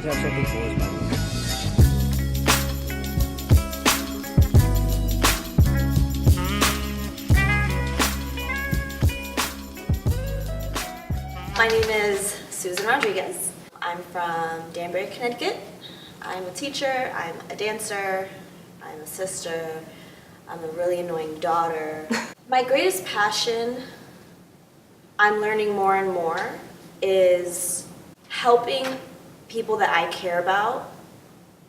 should have something for us by now. My name is Susan Rodriguez. I'm from Danbury, Connecticut. I'm a teacher, I'm a dancer, I'm a sister, I'm a really annoying daughter. My greatest passion, I'm learning more and more, is helping people that I care about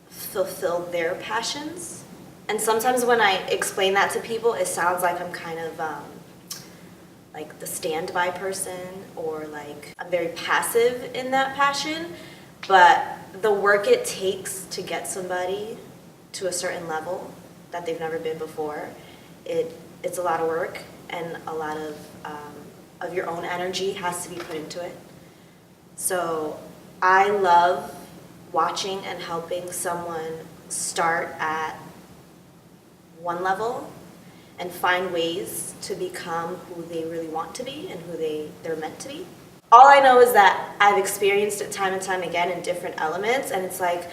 fulfill their passions. And sometimes when I explain that to people, it sounds like I'm kind of like the standby person, or like I'm very passive in that passion. But the work it takes to get somebody to a certain level that they've never been before, it's a lot of work, and a lot of your own energy has to be put into it. So I love watching and helping someone start at one level and find ways to become who they really want to be and who they're meant to be. All I know is that I've experienced it time and time again in different elements, and it's like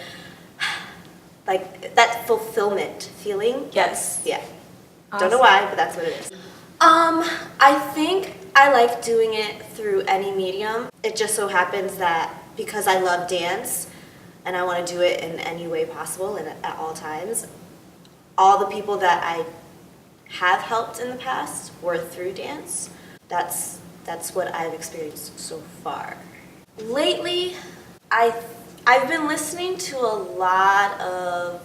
that fulfillment feeling. Yes. Yeah. Awesome. Don't know why, but that's what it is. I think I like doing it through any medium. It just so happens that because I love dance and I want to do it in any way possible and at all times, all the people that I have helped in the past were through dance. That's what I've experienced so far. Lately, I've been listening to a lot of,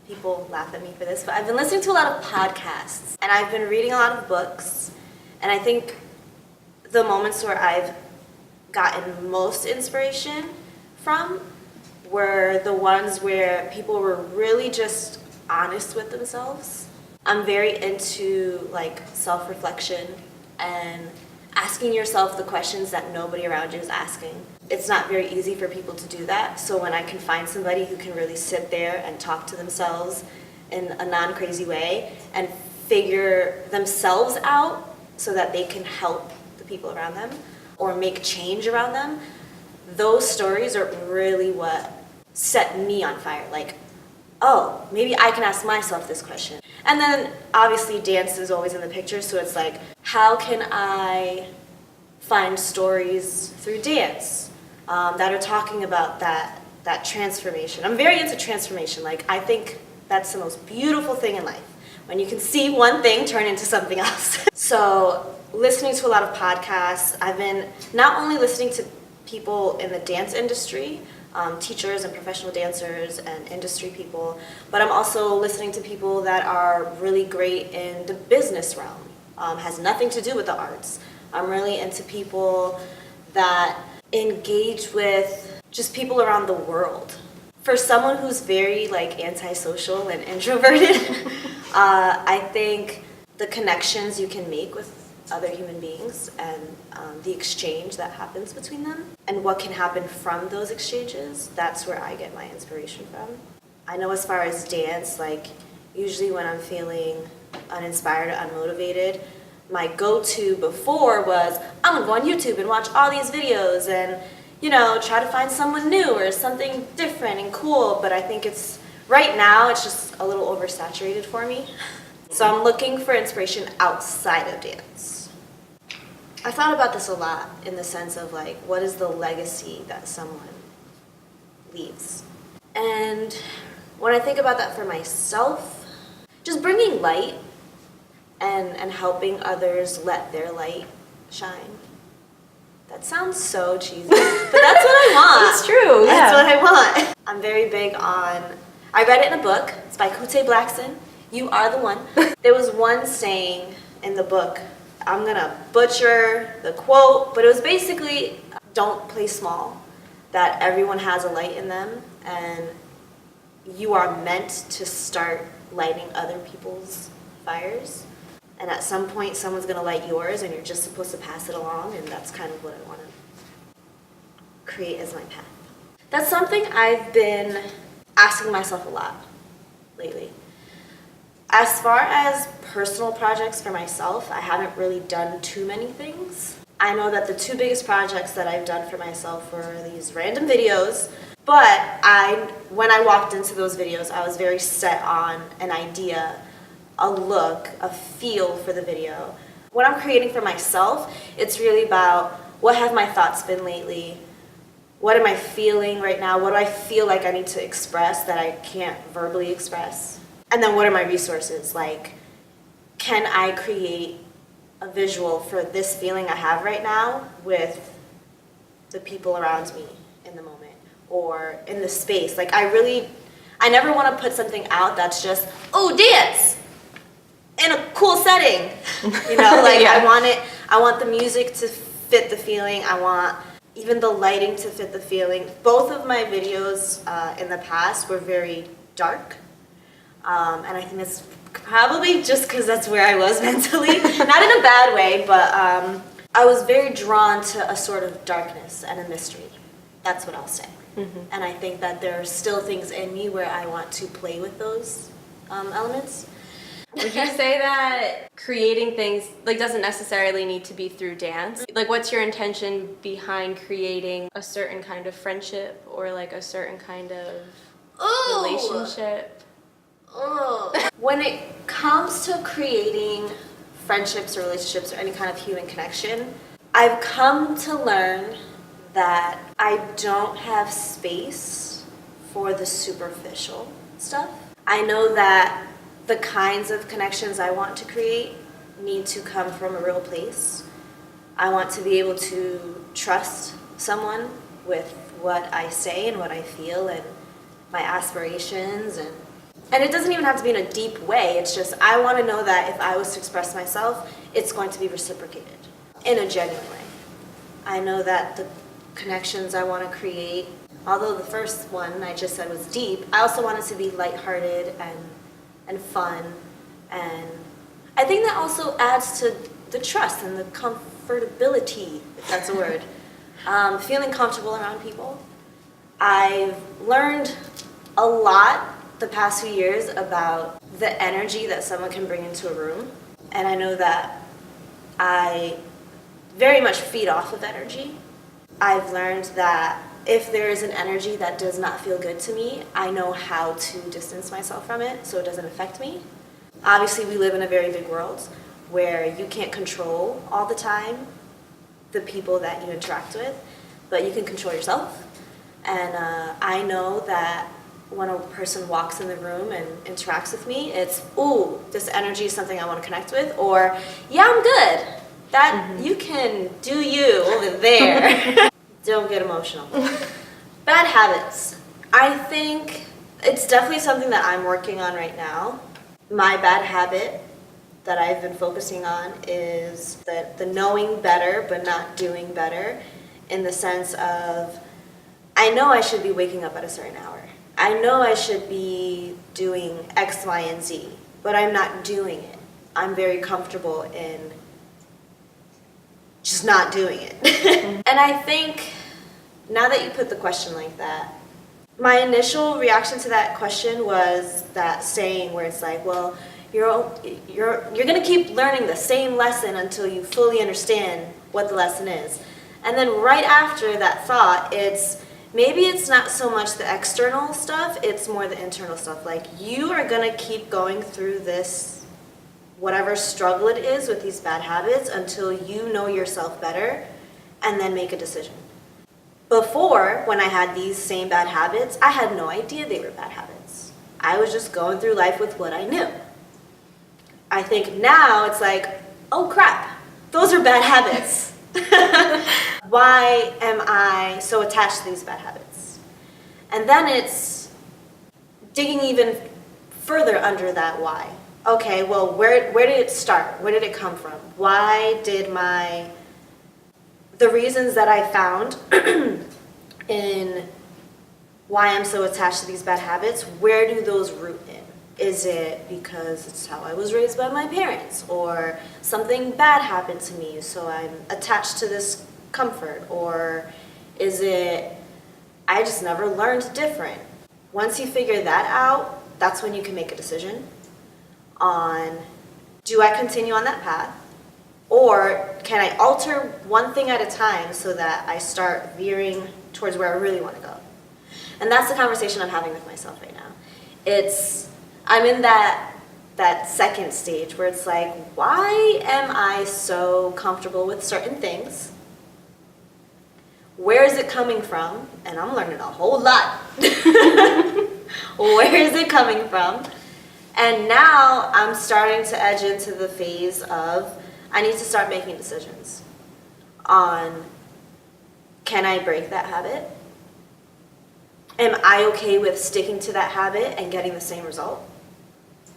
people laugh at me for this, but I've been listening to a lot of podcasts, and I've been reading a lot of books, and I think the moments where I've gotten most inspiration from were the ones where people were really just honest with themselves. I'm very into like self-reflection and asking yourself the questions that nobody around you is asking. It's not very easy for people to do that, so when I can find somebody who can really sit there and talk to themselves in a non-crazy way and figure themselves out so that they can help the people around them or make change around them, those stories are really what set me on fire. Like, oh, maybe I can ask myself this question. And then obviously dance is always in the picture, so it's like, how can I find stories through dance that are talking about that transformation? I'm very into transformation. Like, I think that's the most beautiful thing in life, when you can see one thing turn into something else. So listening to a lot of podcasts, I've been not only listening to people in the dance industry, teachers and professional dancers and industry people, but I'm also listening to people that are really great in the business realm. Has nothing to do with the arts. I'm really into people that engage with just people around the world. For someone who's very like antisocial and introverted, I think the connections you can make with other human beings and the exchange that happens between them and what can happen from those exchanges, that's where I get my inspiration from. I know as far as dance, like usually when I'm feeling uninspired or unmotivated, my go-to before was I'm gonna go on YouTube and watch all these videos and, you know, try to find someone new or something different and cool, but I think right now it's just a little oversaturated for me. So I'm looking for inspiration outside of dance. I thought about this a lot in the sense of like, what is the legacy that someone leaves? And when I think about that for myself, just bringing light and helping others let their light shine. That sounds so cheesy, but that's what I want. It's true, yeah. That's what I want. I'm very big on, I read it in a book, it's by Kute Blackson, You Are the One. There was one saying in the book, I'm gonna butcher the quote, but it was basically, don't play small, that everyone has a light in them, and you are meant to start lighting other people's fires. And at some point, someone's gonna light yours, and you're just supposed to pass it along, and that's kind of what I wanna create as my path. That's something I've been asking myself a lot lately. As far as personal projects for myself, I haven't really done too many things. I know that the two biggest projects that I've done for myself were these random videos But when I walked into those videos, I was very set on an idea, a look, a feel for the video. When I'm creating for myself, it's really about what have my thoughts been lately? What am I feeling right now? What do I feel like I need to express that I can't verbally express? And then what are my resources? Like, can I create a visual for this feeling I have right now with the people around me in the moment or in the space? Like, I never want to put something out that's just, oh, dance in a cool setting. You know, like Yeah. I want the music to fit the feeling. I want even the lighting to fit the feeling. Both of my videos in the past were very dark. And I think that's probably just because that's where I was mentally. Not in a bad way, but I was very drawn to a sort of darkness and a mystery. That's what I'll say. Mm-hmm. And I think that there are still things in me where I want to play with those elements. Would you say that creating things like doesn't necessarily need to be through dance? Like, what's your intention behind creating a certain kind of friendship or like a certain kind of relationship? When it comes to creating friendships or relationships or any kind of human connection, I've come to learn that I don't have space for the superficial stuff. I know that the kinds of connections I want to create need to come from a real place. I want to be able to trust someone with what I say and what I feel and my aspirations, and it doesn't even have to be in a deep way. It's just I want to know that if I was to express myself, it's going to be reciprocated in a genuine way. I know that the connections I want to create, although the first one I just said was deep, I also want it to be lighthearted and fun, and I think that also adds to the trust and the comfortability, if that's a word. Feeling comfortable around people. I've learned a lot the past few years about the energy that someone can bring into a room, and I know that I very much feed off of energy. I've learned that if there is an energy that does not feel good to me, I know how to distance myself from it so it doesn't affect me. Obviously, we live in a very big world where you can't control all the time the people that you interact with, but you can control yourself. And I know that when a person walks in the room and interacts with me, it's, ooh, this energy is something I want to connect with, or, yeah, I'm good. That, you can do you over there. Don't get emotional. Bad habits. I think it's definitely something that I'm working on right now. My bad habit that I've been focusing on is the knowing better but not doing better, in the sense of I know I should be waking up at a certain hour. I know I should be doing X, Y, and Z, but I'm not doing it. I'm very comfortable in just not doing it. And I think now that you put the question like that, my initial reaction to that question was that saying where it's like, well, you're gonna keep learning the same lesson until you fully understand what the lesson is. And then right after that thought, maybe it's not so much the external stuff, it's more the internal stuff. Like, you are gonna keep going through this, whatever struggle it is with these bad habits, until you know yourself better and then make a decision. Before, when I had these same bad habits, I had no idea they were bad habits. I was just going through life with what I knew. I think now it's like, oh crap, those are bad habits. Why am I so attached to these bad habits? And then it's digging even further under that why. Okay, well, where did it start? Where did it come from? Why did the reasons that I found in why I'm so attached to these bad habits, where do those root in? Is it because it's how I was raised by my parents, or something bad happened to me, so I'm attached to this comfort, or is it I just never learned different? Once you figure that out, that's when you can make a decision on, do I continue on that path, or can I alter one thing at a time so that I start veering towards where I really want to go? And that's the conversation I'm having with myself right now. I'm in that second stage where it's like, why am I so comfortable with certain things? Where is it coming from? And I'm learning a whole lot. Where is it coming from? And now I'm starting to edge into the phase of I need to start making decisions on, can I break that habit? Am I okay with sticking to that habit and getting the same result?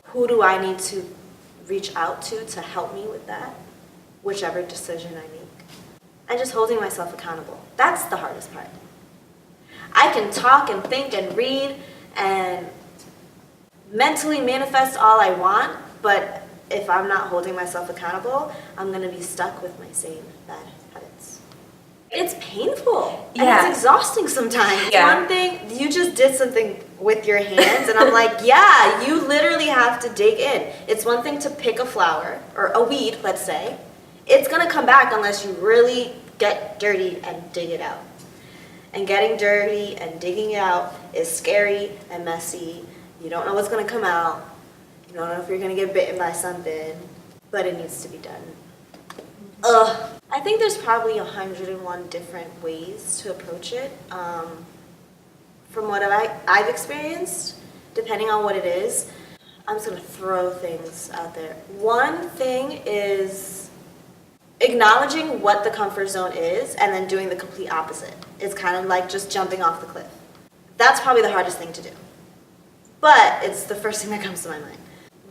Who do I need to reach out to help me with that? Whichever decision I make. And just holding myself accountable. That's the hardest part. I can talk and think and read and mentally manifest all I want, but if I'm not holding myself accountable, I'm going to be stuck with my same bad habits. It's painful. And it's exhausting sometimes. Yeah. One thing, you just did something with your hands, and I'm like, yeah, you literally have to dig in. It's one thing to pick a flower, or a weed, let's say. It's going to come back unless you really get dirty and dig it out. And getting dirty and digging it out is scary and messy. You don't know what's going to come out. You don't know if you're going to get bitten by something, but it needs to be done. I think there's probably 101 different ways to approach it. From what I've experienced, depending on what it is, I'm just going to throw things out there. One thing is acknowledging what the comfort zone is and then doing the complete opposite. It's kind of like just jumping off the cliff. That's probably the hardest thing to do. But it's the first thing that comes to my mind.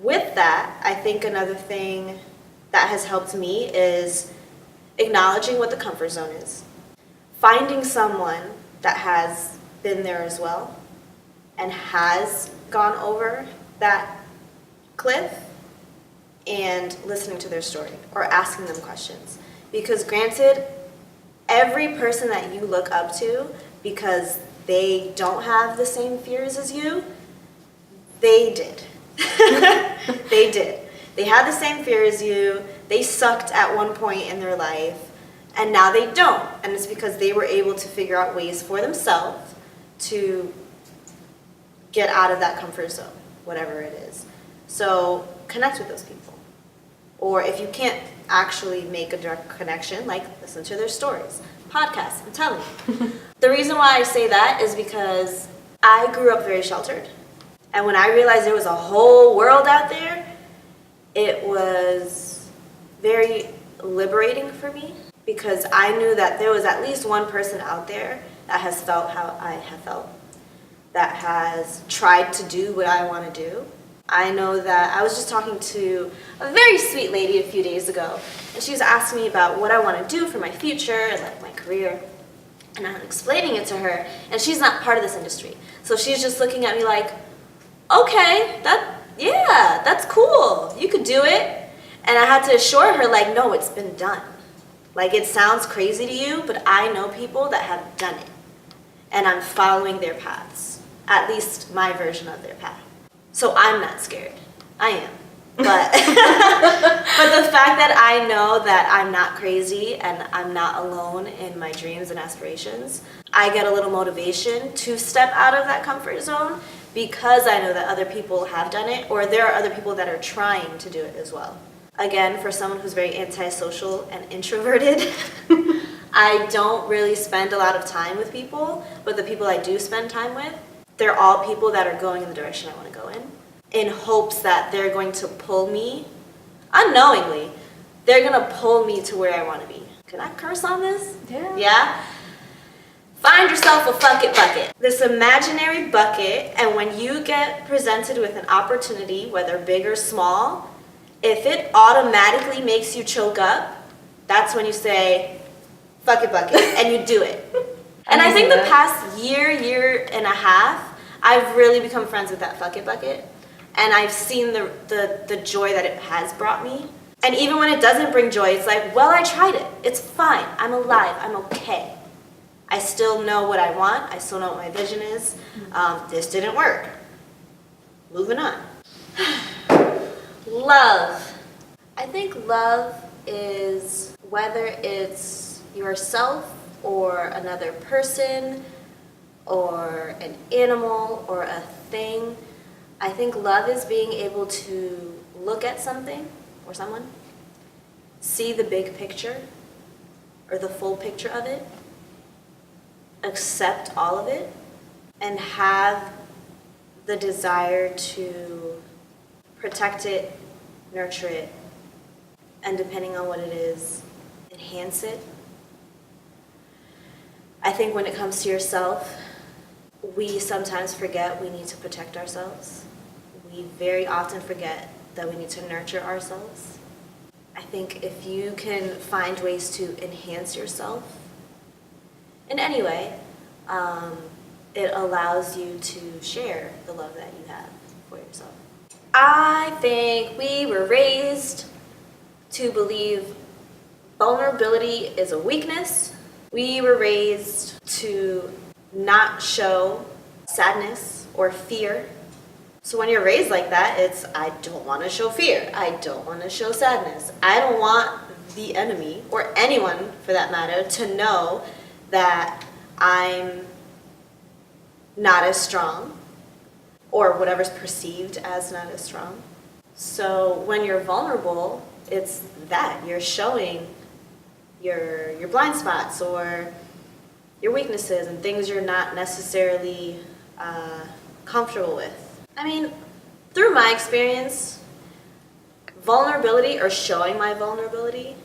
With that, I think another thing that has helped me is acknowledging what the comfort zone is. Finding someone that has been there as well and has gone over that cliff and listening to their story or asking them questions. Because granted, every person that you look up to, because they don't have the same fears as you, they did. They did. They had the same fear as you. They sucked at one point in their life, and now they don't. And it's because they were able to figure out ways for themselves to get out of that comfort zone, whatever it is. So connect with those people. Or if you can't actually make a direct connection, like listen to their stories, podcasts, I'm telling you. The reason why I say that is because I grew up very sheltered. And when I realized there was a whole world out there, it was very liberating for me because I knew that there was at least one person out there that has felt how I have felt, that has tried to do what I want to do. I know that I was just talking to a very sweet lady a few days ago, and she was asking me about what I want to do for my future and like my career. And I'm explaining it to her, and she's not part of this industry. So she's just looking at me like, okay, that's cool. You could do it. And I had to assure her, like, no, it's been done. Like, it sounds crazy to you, but I know people that have done it. And I'm following their paths, at least my version of their path. So I'm not scared. I am. But, but the fact that I know that I'm not crazy and I'm not alone in my dreams and aspirations, I get a little motivation to step out of that comfort zone because I know that other people have done it, or there are other people that are trying to do it as well. Again, for someone who's very antisocial and introverted, I don't really spend a lot of time with people, but the people I do spend time with, they're all people that are going in the direction I want to go in hopes that they're going to pull me, unknowingly, they're going to pull me to where I want to be. Can I curse on this? Yeah. Yeah? Find yourself a fuck it bucket. This imaginary bucket, and when you get presented with an opportunity, whether big or small, if it automatically makes you choke up, that's when you say, fuck it bucket, and you do it. And I think the past year and a half, I've really become friends with that fuck it bucket. And I've seen the joy that it has brought me. And even when it doesn't bring joy, it's like, well, I tried it. It's fine. I'm alive. I'm okay. I still know what I want. I still know what my vision is. This didn't work. Moving on. Love. I think love is, whether it's yourself or another person, or an animal or a thing. I think love is being able to look at something or someone, see the big picture or the full picture of it, accept all of it, and have the desire to protect it, nurture it, and depending on what it is, enhance it. I think when it comes to yourself, we sometimes forget we need to protect ourselves. We very often forget that we need to nurture ourselves. I think if you can find ways to enhance yourself in any way, it allows you to share the love that you have for yourself. I think we were raised to believe vulnerability is a weakness. We were raised to not show sadness or fear. So when you're raised like that, it's, I don't want to show fear. I don't want to show sadness. I don't want the enemy, or anyone for that matter, to know that I'm not as strong, or whatever's perceived as not as strong. So when you're vulnerable, it's that you're showing your blind spots or your weaknesses and things you're not necessarily comfortable with. I mean, through my experience, vulnerability or showing my vulnerability,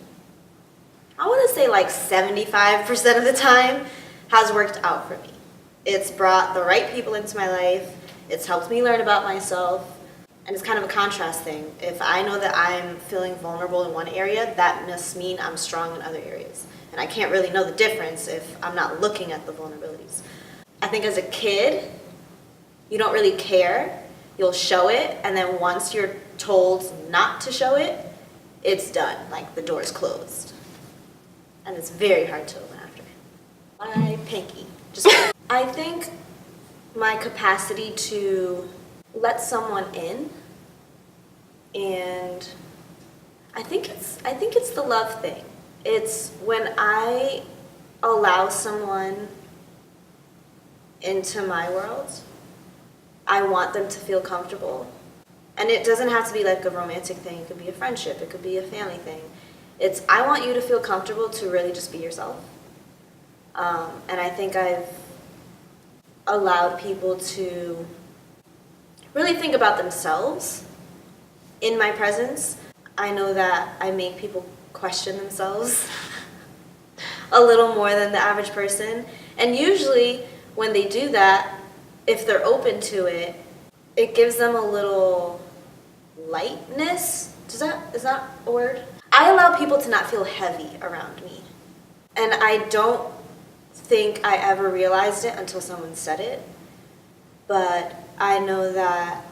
I want to say like 75% of the time has worked out for me. It's brought the right people into my life. It's helped me learn about myself. And it's kind of a contrast thing. If I know that I'm feeling vulnerable in one area, that must mean I'm strong in other areas. And I can't really know the difference if I'm not looking at the vulnerabilities. I think as a kid, you don't really care. You'll show it, and then once you're told not to show it, it's done. Like the door's closed. And it's very hard to open after. My pinky. I think my capacity to let someone in, and I think it's the love thing. It's when I allow someone into my world, I want them to feel comfortable. And it doesn't have to be like a romantic thing. It could be a friendship. It could be a family thing. It's, I want you to feel comfortable to really just be yourself. And I think I've allowed people to really think about themselves in my presence. I know that I make people question themselves a little more than the average person. And usually when they do that, if they're open to it, it gives them a little lightness. Is that a word? I allow people to not feel heavy around me. And I don't think I ever realized it until someone said it. But I know that,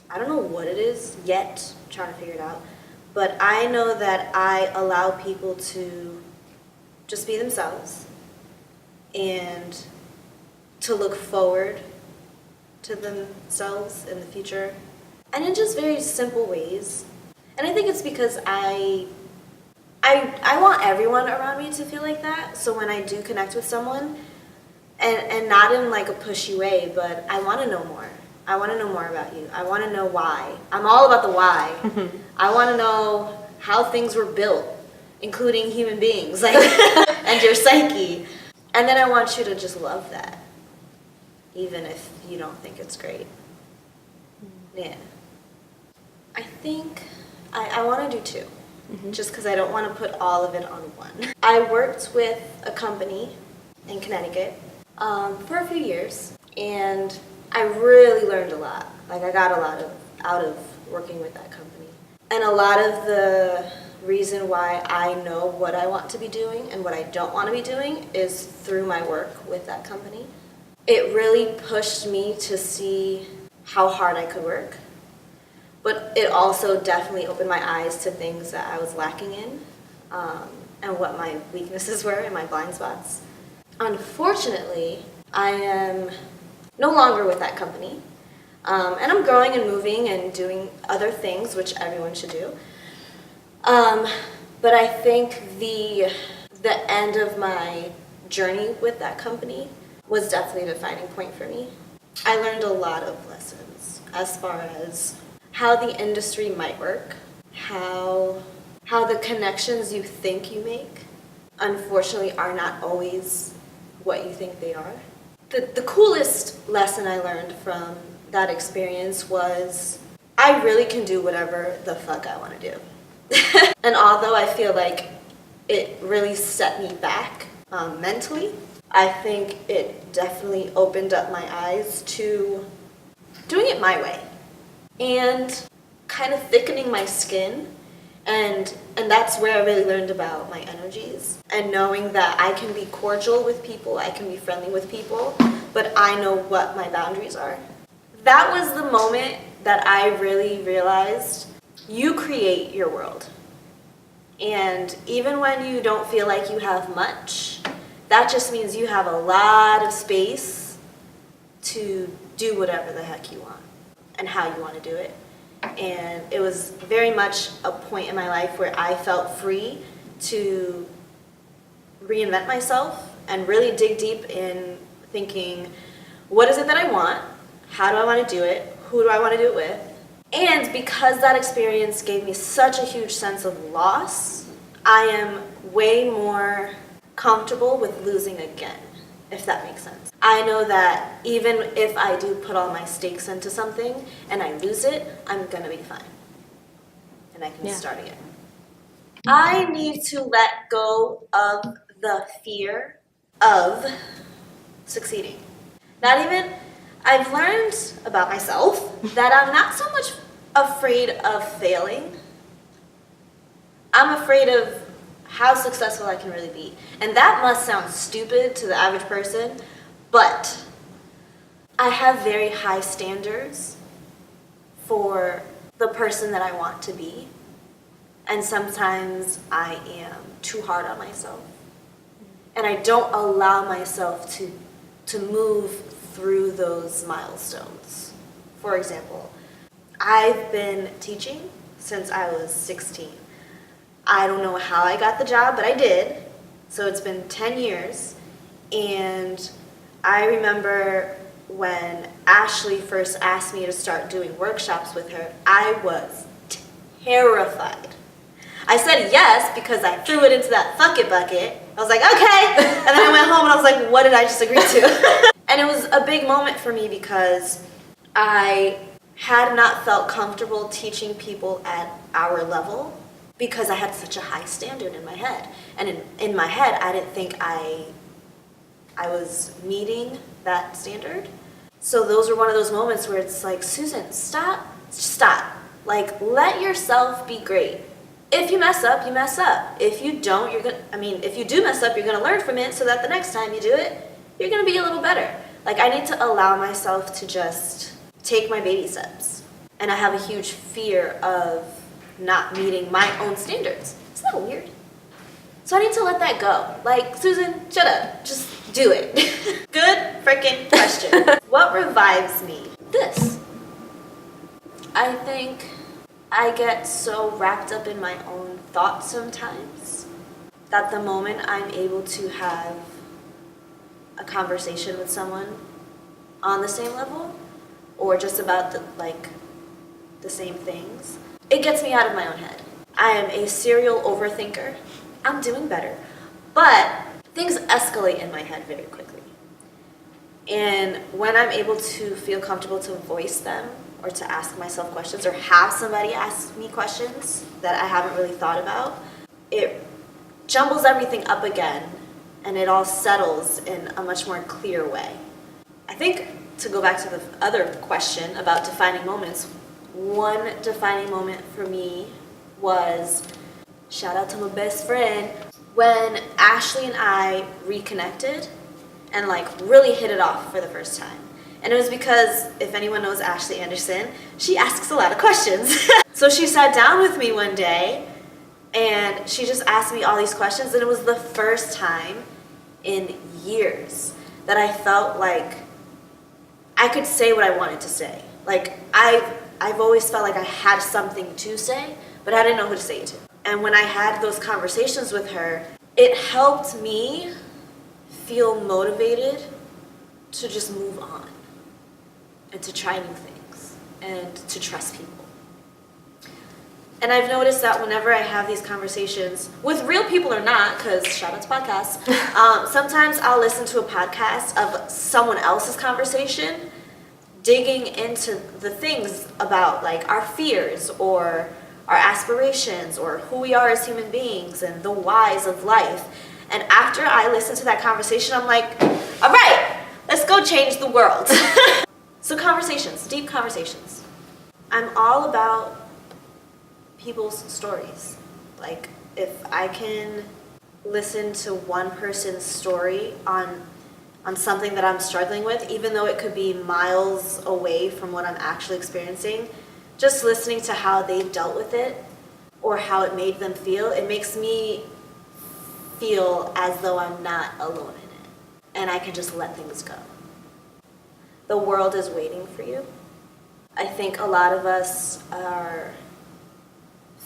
I don't know what it is yet, I'm trying to figure it out. But I know that I allow people to just be themselves and to look forward to themselves in the future, and in just very simple ways. And I think it's because I want everyone around me to feel like that. So when I do connect with someone, and not in like a pushy way, but I want to know more. I want to know more about you. I want to know why. I'm all about the why. I want to know how things were built, including human beings, like and your psyche. And then I want you to just love that, even if you don't think it's great. Yeah. I think I want to do two, just because I don't want to put all of it on one. I worked with a company in Connecticut for a few years, and I really learned a lot. Like, I got a lot out of working with that company. And a lot of the reason why I know what I want to be doing and what I don't want to be doing is through my work with that company. It really pushed me to see how hard I could work, but it also definitely opened my eyes to things that I was lacking in, and what my weaknesses were and my blind spots. Unfortunately, I am no longer with that company, and I'm growing and moving and doing other things, which everyone should do. But I think the end of my journey with that company was definitely a defining point for me. I learned a lot of lessons as far as how the industry might work, how the connections you think you make unfortunately are not always what you think they are. The coolest lesson I learned from that experience was I really can do whatever the fuck I want to do. And although I feel like it really set me back mentally, I think it definitely opened up my eyes to doing it my way and kind of thickening my skin. And that's where I really learned about my energies and knowing that I can be cordial with people, I can be friendly with people, but I know what my boundaries are. That was the moment that I really realized you create your world. And even when you don't feel like you have much, that just means you have a lot of space to do whatever the heck you want and how you want to do it. And it was very much a point in my life where I felt free to reinvent myself and really dig deep in thinking, what is it that I want? How do I want to do it? Who do I want to do it with? And because that experience gave me such a huge sense of loss, I am way more comfortable with losing again, if that makes sense. I know that even if I do put all my stakes into something and I lose it, I'm gonna be fine. And I can start again. I need to let go of the fear of succeeding. Not even, I've learned about myself that I'm not so much afraid of failing. I'm afraid of how successful I can really be. And that must sound stupid to the average person, but I have very high standards for the person that I want to be. And sometimes I am too hard on myself. And I don't allow myself to move through those milestones. For example, I've been teaching since I was 16. I don't know how I got the job, but I did. So it's been 10 years. And I remember when Ashley first asked me to start doing workshops with her, I was terrified. I said yes because I threw it into that fuck it bucket. I was like, okay. And then I went home and I was like, what did I just agree to? And it was a big moment for me because I had not felt comfortable teaching people at our level because I had such a high standard in my head. And in my head, I didn't think I was meeting that standard. So those were one of those moments where it's like, Susan, stop. Like, let yourself be great. If you mess up, you mess up. If you don't, if you do mess up, you're gonna learn from it so that the next time you do it, you're gonna be a little better. Like, I need to allow myself to just take my baby steps. And I have a huge fear of not meeting my own standards. Isn't that weird? So I need to let that go. Like, Susan, shut up. Just do it. Good freaking question. What revives me? This. I think I get so wrapped up in my own thoughts sometimes that the moment I'm able to have a conversation with someone on the same level or just about the same things, it gets me out of my own head. I am a serial overthinker. I'm doing better. But things escalate in my head very quickly. And when I'm able to feel comfortable to voice them or to ask myself questions or have somebody ask me questions that I haven't really thought about, it jumbles everything up again and it all settles in a much more clear way. I think to go back to the other question about defining moments, one defining moment for me was, shout out to my best friend, when Ashley and I reconnected and really hit it off for the first time. And it was because, if anyone knows Ashley Anderson, she asks a lot of questions. So she sat down with me one day and she just asked me all these questions, and it was the first time in years that I felt like I could say what I wanted to say. Like, I've always felt like I had something to say, but I didn't know who to say it to. And when I had those conversations with her, it helped me feel motivated to just move on and to try new things and to trust people. And I've noticed that whenever I have these conversations with real people or not, because shout out to podcasts, sometimes I'll listen to a podcast of someone else's conversation, digging into the things about like our fears or our aspirations or who we are as human beings and the whys of life. And after I listen to that conversation, I'm like, all right, let's go change the world. So conversations, deep conversations. I'm all about people's stories. Like, if I can listen to one person's story on something that I'm struggling with, even though it could be miles away from what I'm actually experiencing, just listening to how they've dealt with it or how it made them feel, it makes me feel as though I'm not alone in it and I can just let things go. The world is waiting for you. I think a lot of us are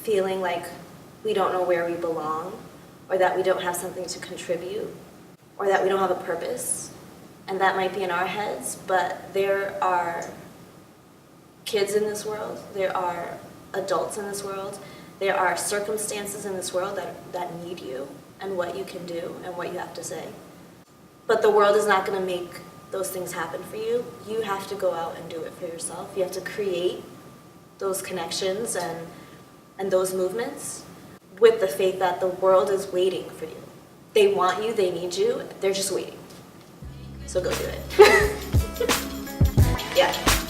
feeling like we don't know where we belong, or that we don't have something to contribute, or that we don't have a purpose. And that might be in our heads, but there are kids in this world, there are adults in this world, there are circumstances in this world that need you and what you can do and what you have to say. But the world is not going to make those things happen for you. You have to go out and do it for yourself. You have to create those connections and those movements with the faith that the world is waiting for you. They want you, they need you, they're just waiting. So go do it. Yeah.